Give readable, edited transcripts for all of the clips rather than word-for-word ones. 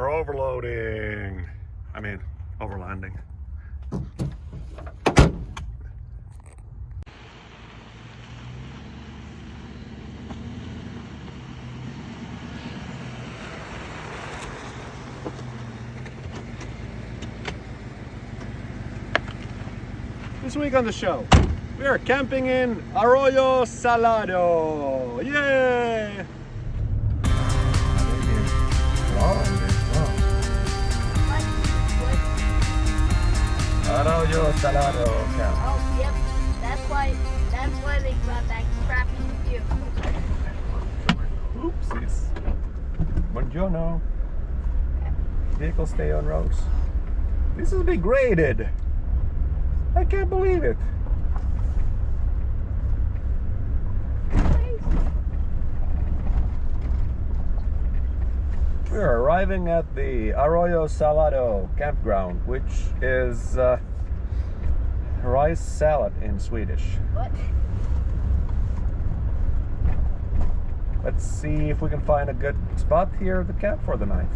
We're overloading. I mean, overlanding. This week on the show, we are camping in Arroyo Salado. Yay! Arroyo Salado Camp. Oh, yep. That's why they got that crappy view. Oopsies. Buongiorno. Vehicles stay on roads. This is big graded. I can't believe it. We're arriving at the Arroyo Salado Campground, which is rice salad in Swedish. What? Let's see if we can find a good spot here to camp for the night.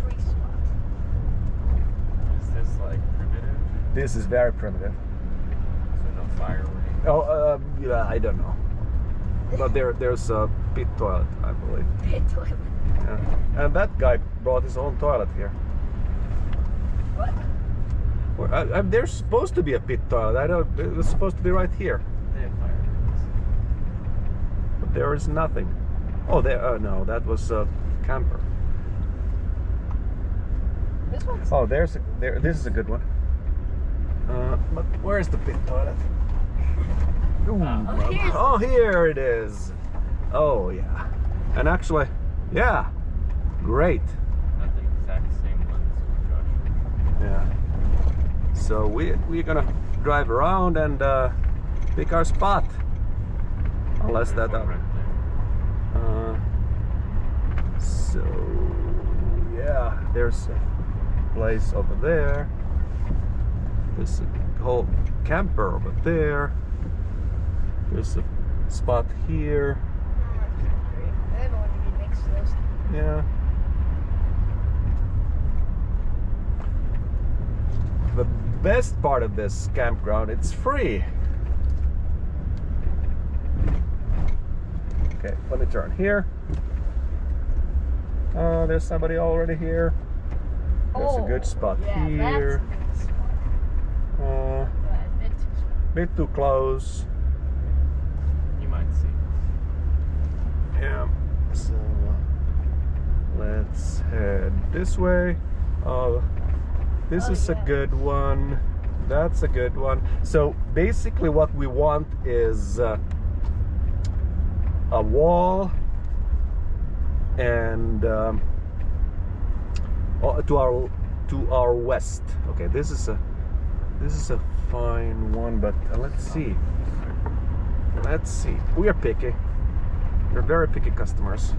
Free spot. Is this like primitive? This is very primitive. So no fire ring? Oh, yeah, I don't know. But there's a pit toilet, I believe. Pit toilet. Yeah. And that guy brought his own toilet here. What? Well, there's supposed to be a pit toilet. I don't. It was supposed to be right here, They have fire rings. but there is nothing. Oh, there. No, that was a camper. This one's. Oh, there. This is a good one. But where's the pit toilet? Ooh, Oh, here it is. Oh yeah, and actually, yeah, great. Not the exact same ones, Josh. Yeah. So we're gonna drive around and pick our spot. Unless There's that. one right there. So yeah, there's a place over there. There's a whole camper over there. There's a spot here. I don't want to be next to those. Yeah. The best part of this campground, it's free. Okay, let me turn here. There's somebody already here. There's a good spot yeah, here. That's a good spot. Uh, But a bit too small. bit too close. You might see this. Yeah. So let's head this way. This Oh, is a yeah. good one. That's a good one. So basically, what we want is a wall and to our west. Okay, this is a fine one, but let's see. Let's see. We are picky. We're very picky customers.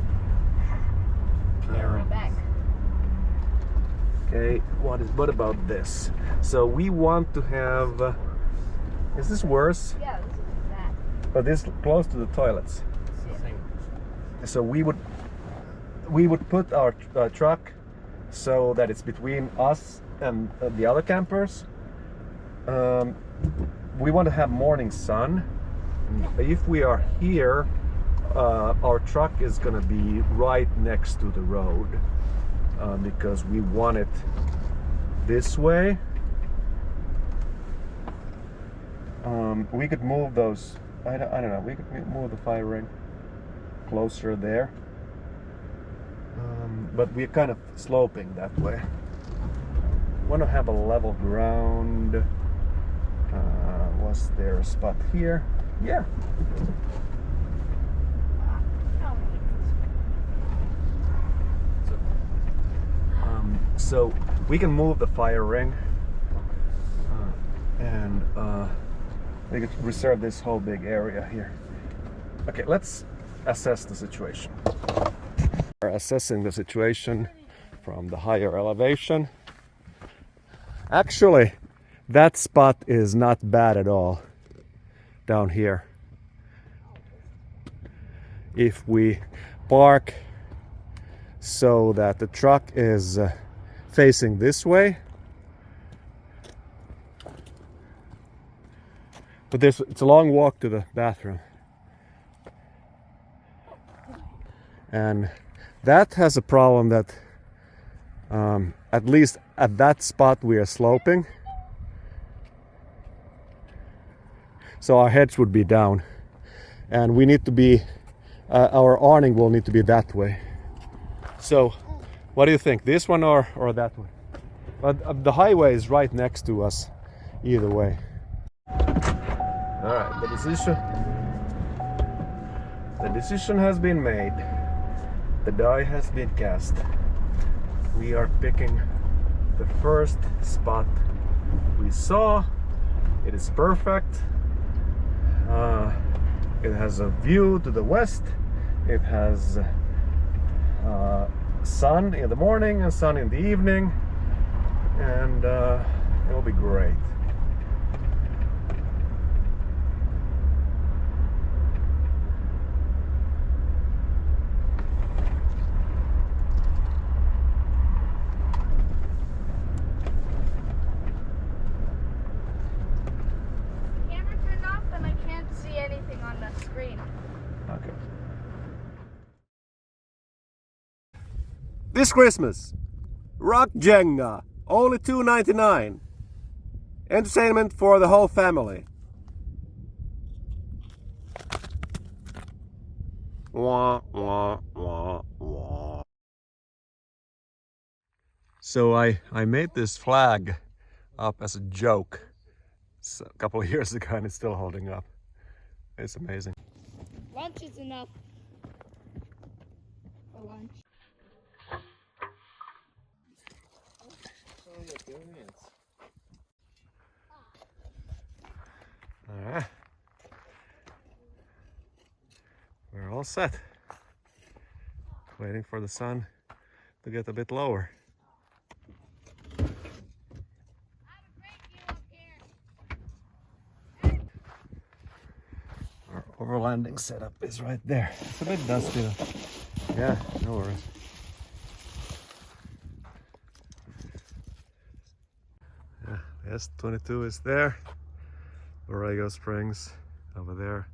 Right back. Okay, what about this? So we want to have. Is this worse? Yeah, this is that. But this close to the toilets. Same. So we would put our truck so that it's between us and the other campers. We want to have morning sun. If we are here, our truck is gonna be right next to the road because we want it this way. We could move those. I don't know. We could move the fire ring closer there, but we're kind of sloping that way. Want to have a level ground. Was there a spot here? Yeah. So we can move the fire ring and we could reserve this whole big area here. Okay, let's assess the situation. We're assessing the situation from the higher elevation. Actually, that spot is not bad at all down here. If we park so that the truck is facing this way. But it's a long walk to the bathroom. And that has a problem that at least at that spot we are sloping. So our heads would be down. And we need to be, our awning will need to be that way. So, what do you think? This one or that one? But the highway is right next to us, either way. All right, the decision has been made. The die has been cast. We are picking the first spot we saw. It is perfect. It has a view to the west. It has sun in the morning and sun in the evening, and it will be great. Camera turned off and I can't see anything on the screen. Okay. This Christmas, Rock Jenga, only $2.99. Entertainment for the whole family. Wah, wah, wah, wah. So I made this flag up as a joke a couple of years ago, and it's still holding up. It's amazing. Lunch is enough for lunch. Alright. We're all set. Waiting for the sun to get a bit lower. Our overlanding setup is right there. It's a bit dusty though. Yeah, no worries. Yeah, S22 is there. Borrego Springs over there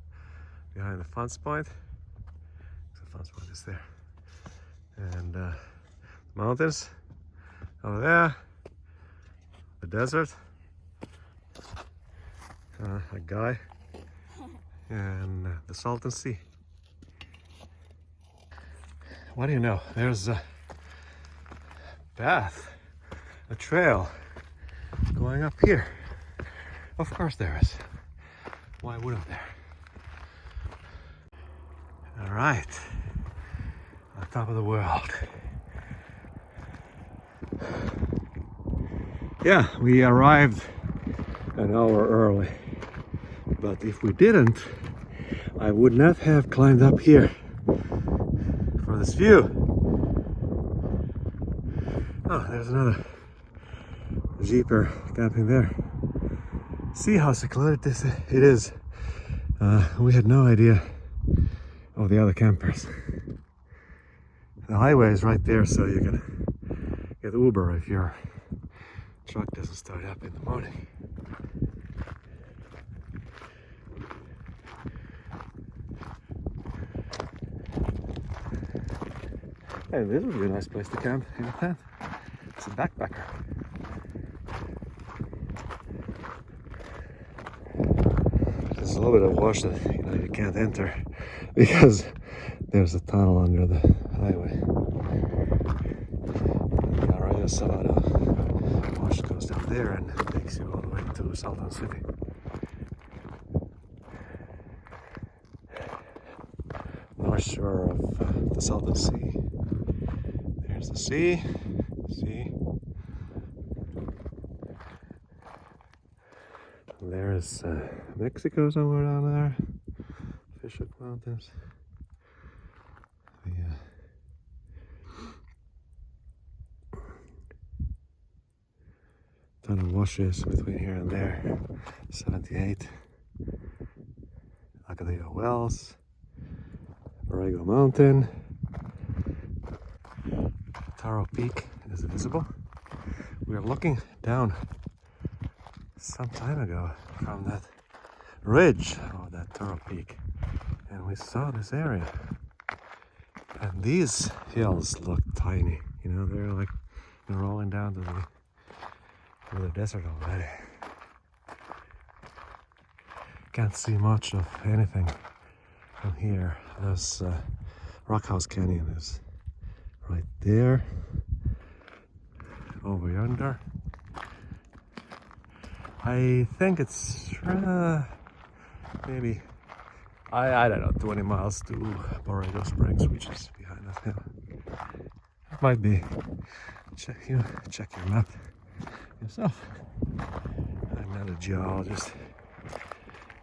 behind the Funds Point. The Funds Point is there. And the mountains over there. The desert. A guy. And the Salton Sea. What do you know? There's a path, a trail going up here. Of course there is. Why wouldn't there? All right, on top of the world. Yeah, we arrived an hour early, but if we didn't, I would not have climbed up here for this view. Oh, there's another jeeper camping there. See how secluded it is. We had no idea of the other campers. The highway is right there, so you can get Uber if your truck doesn't start up in the morning. Hey, this would be a nice place to camp in a tent. It's a backpacker. There's a little bit of wash that you can't enter because there's a tunnel under the highway. The Arroyo Salado wash goes down there and takes you all the way to Salton City. North shore of the Salton Sea. There's the sea. There's Mexico somewhere down there. Fishhook Mountains. Ton of washes between here and there. 78. Acadillo Wells. Borrego Mountain. Taro Peak is visible. We were looking down some time ago from that ridge of that Taro Peak, and we saw this area. And these hills look tiny, you know, they're like rolling down to the desert already. Can't see much of anything from here. There's Rockhouse Canyon is right there, over yonder. I think it's maybe, I don't know, 20 miles to Borrego Springs, which is behind that hill. It might be. Check your map yourself. I'm not a geologist,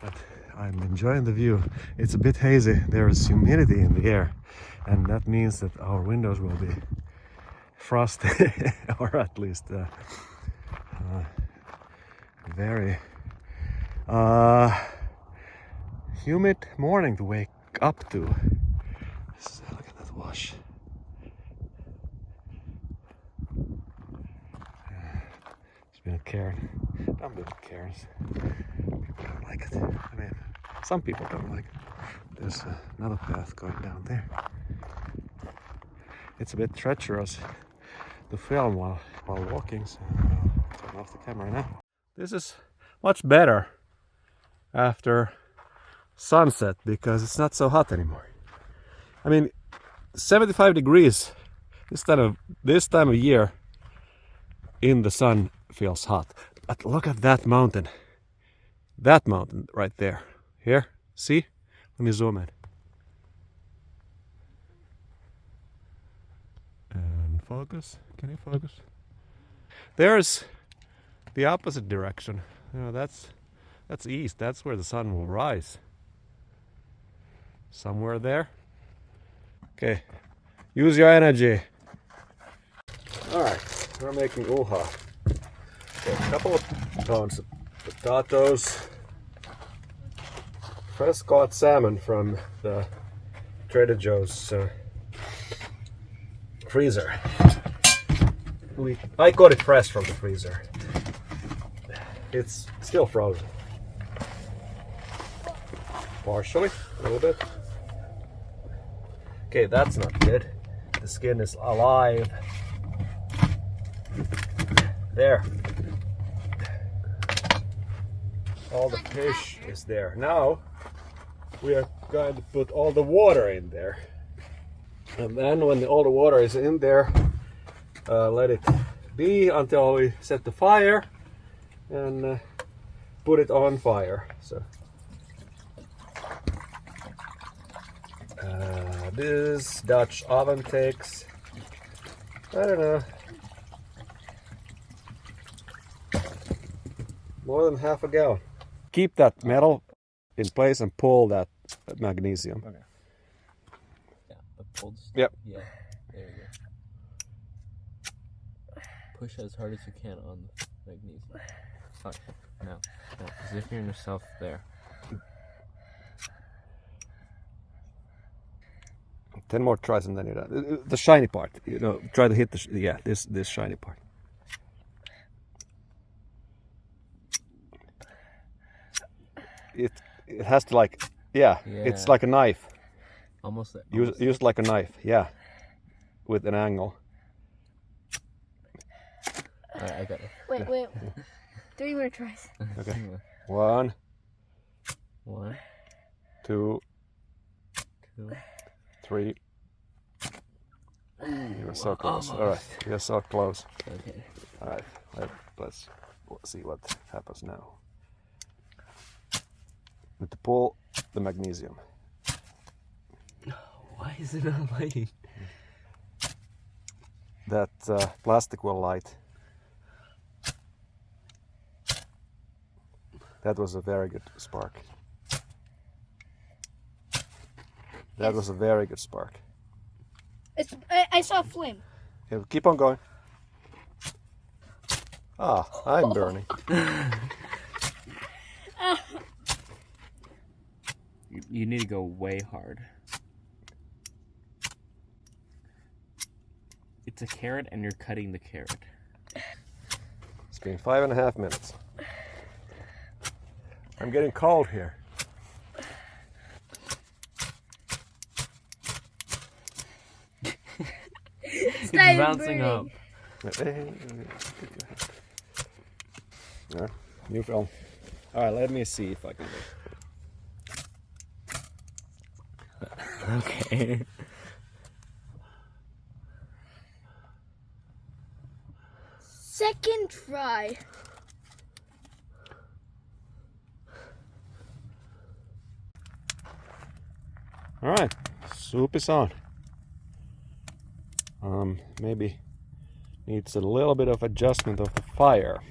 but I'm enjoying the view. It's a bit hazy. There is humidity in the air, and that means that our windows will be frosty, or at least very humid morning to wake up to. Look at that wash. It's been a cairn. I've been to cairns. People don't like it. I mean, some people don't like it. There's another path going down there. It's a bit treacherous to film while walking, so I'll turn off the camera now. This is much better after sunset because it's not so hot anymore. I mean, 75 degrees this time of year in the sun feels hot. But look at that mountain. That mountain right there. Here, see? Let me zoom in. And focus. Can you focus? There's the opposite direction. You know, that's east. That's where the sun will rise. Somewhere there. Okay, use your energy. All right, we're making ukha. Okay, a couple of pounds of potatoes, fresh caught salmon from the Trader Joe's freezer. I got it fresh from the freezer. It's still frozen. Partially, a little bit. Okay, that's not good. The skin is alive. There. All the fish is there. Now we are going to put all the water in there. And then when all the water is in there, let it be until we set the fire and put it on fire. So this Dutch oven takes, I don't know, more than half a gallon. Keep that metal in place and pull that magnesium. Okay. Yeah, the pulled stuff. Yep. Yeah, there you go. Push as hard as you can on the magnesium. Fine. Now, position yourself there. 10 more tries and then you're done. The shiny part, you know, try to hit this shiny part. It has to it's like a knife. Almost there. Use it like a knife, yeah, with an angle. Alright, I got it. Wait. 3 more tries. Okay. 1, 2, 3. You're so close. All right, you're so close. Okay. All right, let's see what happens now. Need to pull the magnesium. Why is it not lighting? That plastic will light. That was a very good spark. That was a very good spark. I saw a flame. Okay, keep on going. Ah, I'm burning. You need to go way hard. It's a carrot and you're cutting the carrot. It's been 5.5 minutes. I'm getting cold here. It's bouncing up. New film. Alright, let me see if I can do it. Okay. Second try. Alright, soup is on. Maybe needs a little bit of adjustment of the fire.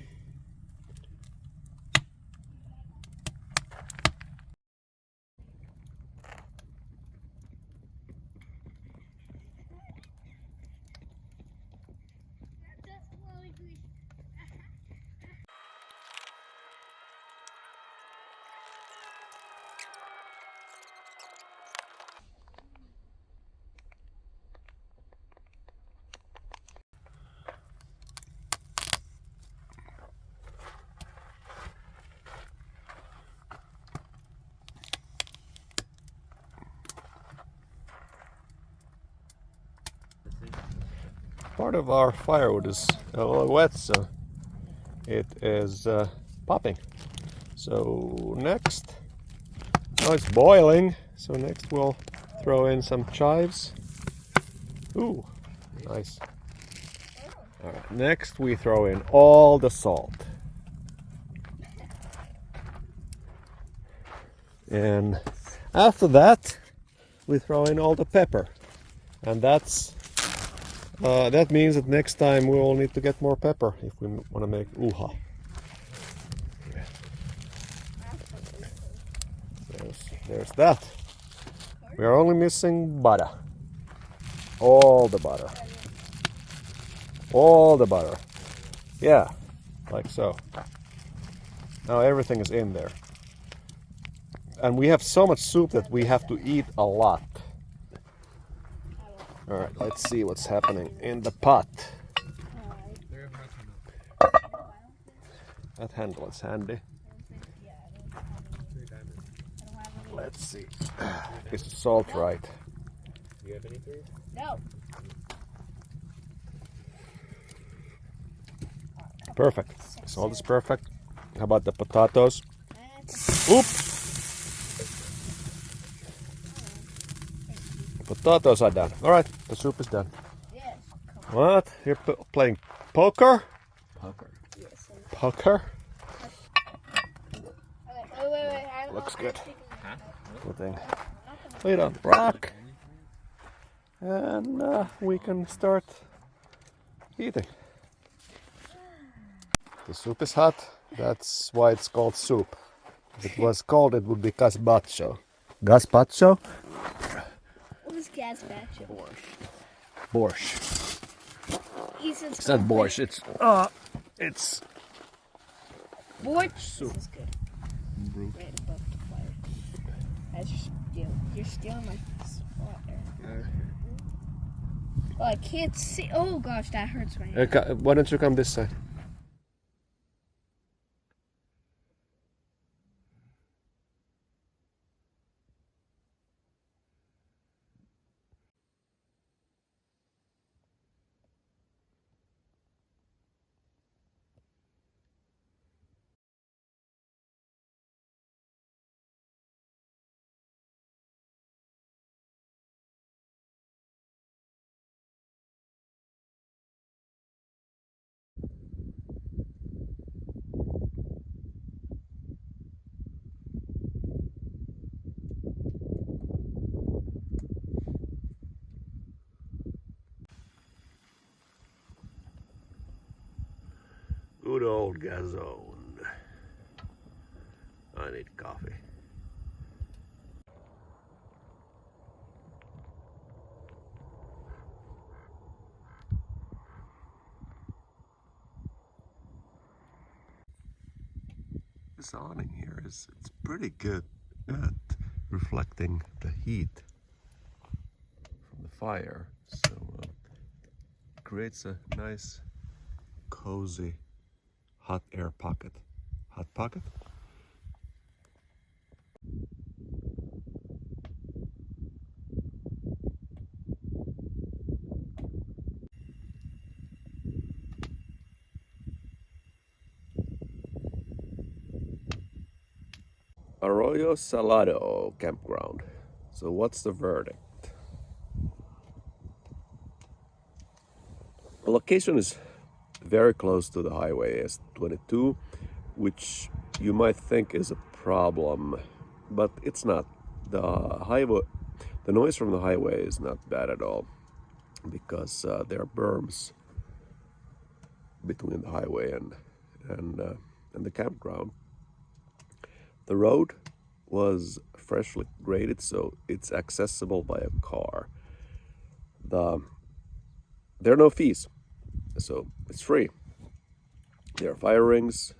Part of our firewood is a little wet, so it is popping. So next, now it's boiling, so next we'll throw in some chives. Ooh, nice. All right, next we throw in all the salt. And after that, we throw in all the pepper. And that means that next time we will need to get more pepper if we want to make ukha. There's that. We are only missing butter. All the butter. All the butter. Yeah, like so. Now everything is in there. And we have so much soup that we have to eat a lot. Alright, let's see what's happening in the pot. That handle is handy. Let's see. Is the salt right? Do you have any food? No. Perfect. Salt is perfect. How about the potatoes? Oops! Potatoes are done. Alright, the soup is done. Yes. What? You're playing poker? Pucker. Yes. Poker? Wait. Looks good. Huh? Good thing. Lay it on the rock. And we can start eating. The soup is hot. That's why it's called soup. If it was cold, it would be gazpacho. Gazpacho? What was gazpacho? Borscht. It's not borscht. It's borscht. Soup. This is good. Right above the fire. You're stealing my spot there. Oh, I can't see. Oh gosh, that hurts my hand. Why don't you come this side? Good old gazone. I need coffee. This awning here it's pretty good at reflecting the heat from the fire. So creates a nice, cozy, hot air pocket. Hot pocket? Arroyo Salado Campground. So what's the verdict? The location is very close to the highway S22, which you might think is a problem, but it's not. The noise from the highway is not bad at all, because there are berms between the highway and the campground. The road was freshly graded, so it's accessible by a car. There are no fees, so it's free. There are fire rings.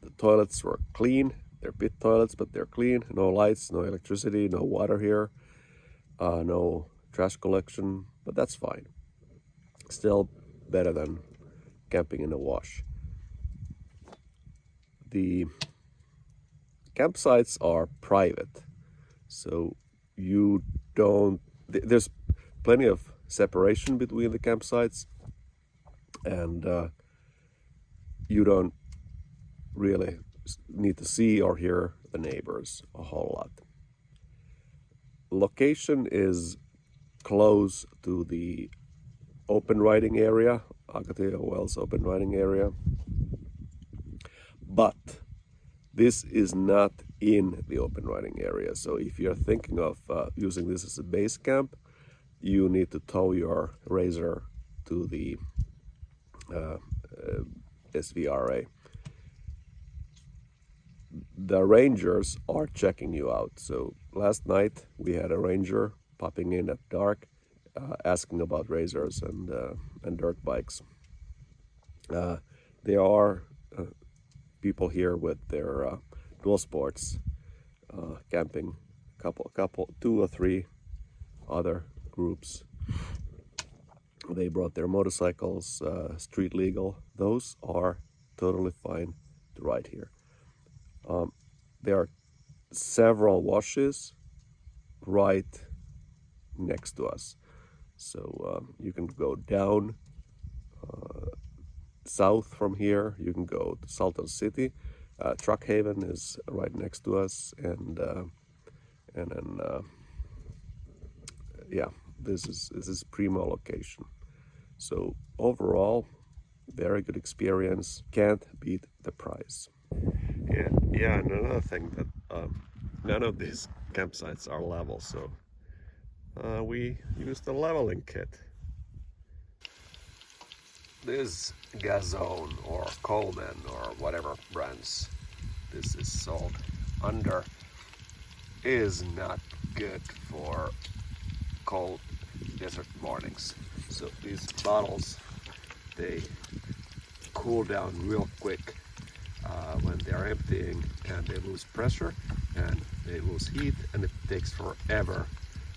The toilets were clean. They're pit toilets, but they're clean. No lights, no electricity, no water here, no trash collection, but that's fine. Still better than camping in a wash. The campsites are private, so there's plenty of separation between the campsites, and you don't really need to see or hear the neighbors a whole lot. Location is close to the open riding area, Agatillo Wells open riding area, but this is not in the open riding area. So if you're thinking of using this as a base camp, you need to tow your RZR to the SVRA. The rangers are checking you out. So last night we had a ranger popping in at dark, asking about RZRs and dirt bikes. There are people here with their dual sports, camping, two or three other groups. They brought their motorcycles, street legal. Those are totally fine to ride here. There are several washes right next to us. So you can go down south from here. You can go to Salton City. Truckhaven is right next to us, and then yeah, this is primo location. So overall, very good experience. Can't beat the price. Yeah, and another thing that none of these campsites are level, so we used a leveling kit. This Gazone or Coleman or whatever brands this is sold under is not good for cold desert mornings. So these bottles, they cool down real quick when they're emptying, and they lose pressure and they lose heat, and it takes forever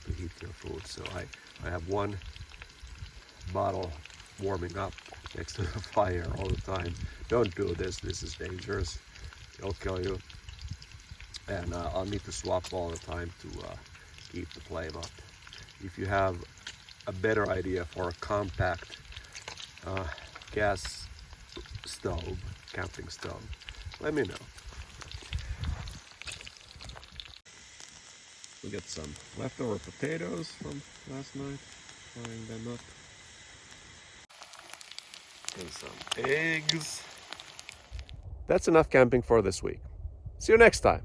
to heat your food. So I have one bottle warming up next to the fire all the time. Don't do this. This is dangerous. It'll kill you. And I'll need to swap all the time to keep the flame up. If you have a better idea for a compact gas stove, camping stove, let me know. We got some leftover potatoes from last night, frying them up. And some eggs. That's enough camping for this week. See you next time.